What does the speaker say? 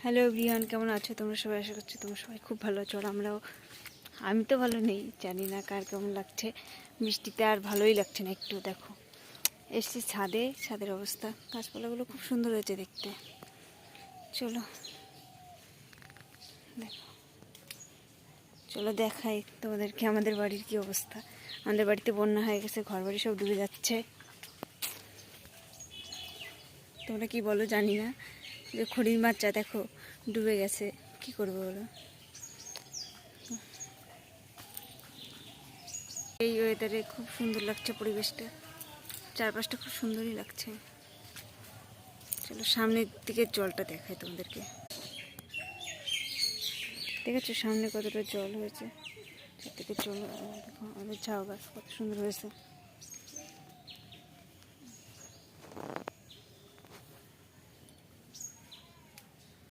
Hello everyone, কেমন আছো তোমরা সবাই? আশা করছি তোমরা সবাই খুব ভালো আছো। আর আমি তো ভালো নেই, জানি না কার কেমন লাগছে। বৃষ্টিতে আর ভালোই লাগছে না একটু। দেখো এসছি ছাদের অবস্থা, গাছপালাগুলো খুব সুন্দর হয়েছে দেখতে। চলো দেখো, চলো দেখাই তোমাদেরকে আমাদের বাড়ির কি অবস্থা। আমাদের বাড়িতে বন্যা হয়ে গেছে, ঘর বাড়ি সব ডুবে যাচ্ছে। তোমরা কি বলো জানি না, যে খড়ির বাচ্চা দেখো ডুবে গেছে, কি করবো বলো। এই ওয়েদারে খুব সুন্দর লাগছে পরিবেশটা, চারপাশটা খুব সুন্দরই লাগছে। চলো সামনের দিকে জলটা দেখাই তোমাদেরকে। দেখেছো সামনে কতটা জল হয়েছে, চারদিকে জল। দেখো আমাদের ঝাউ গাছ কত সুন্দর হয়েছে।